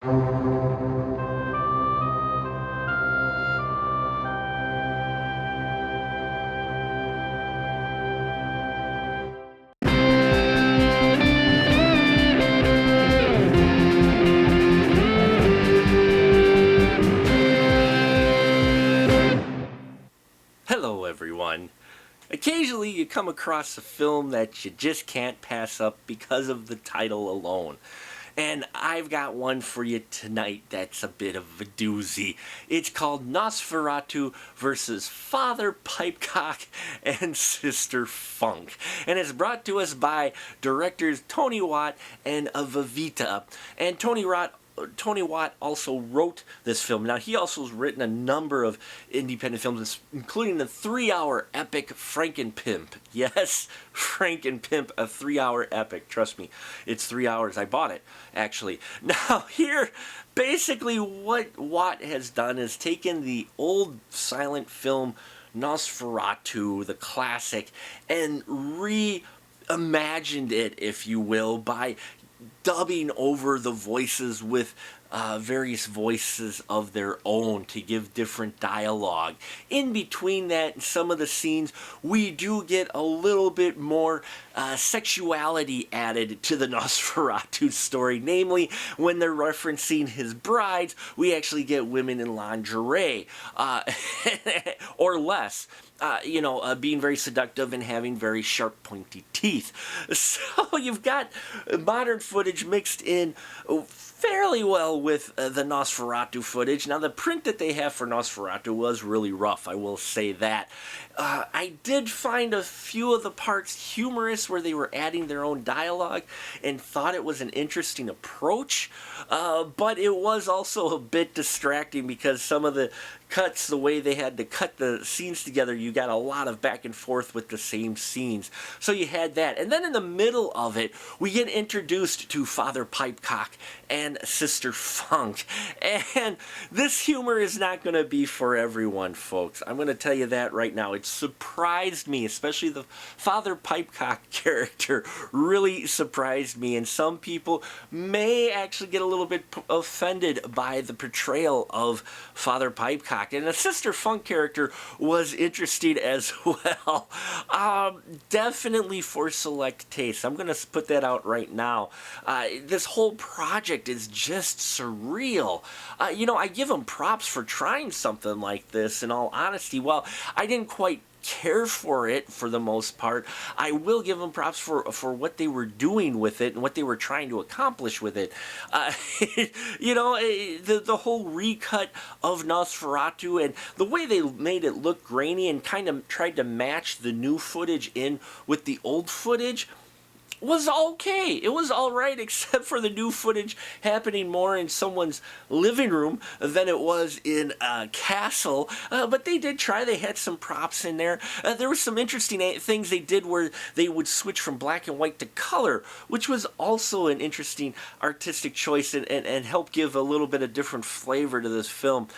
Hello everyone. Occasionally you come across a film that you just can't pass up because of the title alone. And I've got one for you tonight that's a bit of a doozy. It's called Nosferatu versus Father Pipecock and Sister Funk. And it's brought to us by directors Tony Watt and Vivita. And Tony Watt also wrote this film. Now, he also has written a number of independent films, including the 3-hour epic Frankenpimp. Yes, Frankenpimp, a 3-hour epic. Trust me, it's 3 hours. I bought it, actually. Now, here, basically what Watt has done is taken the old silent film Nosferatu, the classic, and reimagined it, if you will, by dubbing over the voices with various voices of their own to give different dialogue. In between that, in some of the scenes, we do get a little bit more sexuality added to the Nosferatu story. Namely, when they're referencing his brides, we actually get women in lingerie, or less. Being very seductive and having very sharp, pointy teeth. So you've got modern footage mixed in fairly well with the Nosferatu footage. Now, the print that they have for Nosferatu was really rough, I will say that. I did find a few of the parts humorous where they were adding their own dialogue and thought it was an interesting approach, but it was also a bit distracting because some of the cuts, the way they had to cut the scenes together, you got a lot of back and forth with the same scenes. So you had that. And then in the middle of it, we get introduced to Father Pipecock and Sister Funk. And this humor is not going to be for everyone, folks. I'm going to tell you that right now. It surprised me, especially the Father Pipecock character really surprised me. And some people may actually get a little bit offended by the portrayal of Father Pipecock. And the Sister Funk character was interesting as well. Definitely for select taste. I'm going to put that out right now. This whole project is just surreal. I give them props for trying something like this, in all honesty. Well, I didn't quite care for it for the most part. I will give them props for what they were doing with it and what they were trying to accomplish with it. The whole recut of Nosferatu and the way they made it look grainy and kind of tried to match the new footage in with the old footage was okay. It was alright, except for the new footage happening more in someone's living room than it was in a castle. But they did try. They had some props in there. There were some interesting things they did where they would switch from black and white to color, which was also an interesting artistic choice and helped give a little bit of different flavor to this film.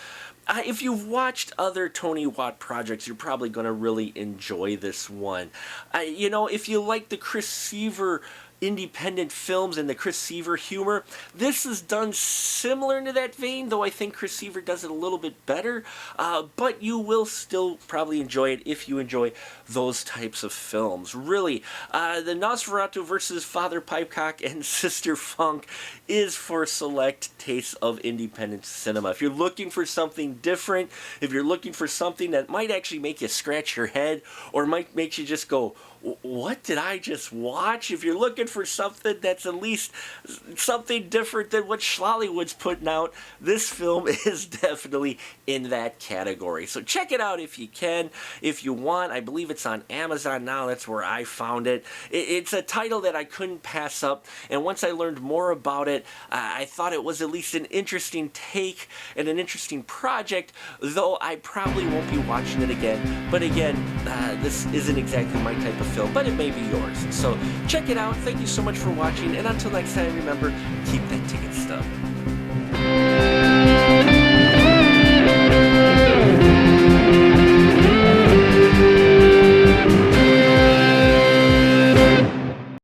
If you've watched other Tony Watt projects, you're probably going to really enjoy this one. If you like the Chris Seaver independent films and the Chris Seaver humor, this is done similar to that vein, though I think Chris Seaver does it a little bit better, but you will still probably enjoy it if you enjoy those types of films. Really, the Nosferatu versus Father Pipecock and Sister Funk is for select tastes of independent cinema. If you're looking for something different, if you're looking for something that might actually make you scratch your head or might make you just go, what did I just watch? If you're looking for something that's at least something different than what Schlollywood's putting out, this film is definitely in that category. So check it out if you can, if you want. I believe it's on Amazon now. That's where I found it. It's a title that I couldn't pass up, and once I learned more about it, I thought it was at least an interesting take and an interesting project, though I probably won't be watching it again. But again, this isn't exactly my type of film, but it may be yours. So check it out. Thank you so much for watching, and until next time, remember, keep that ticket stub.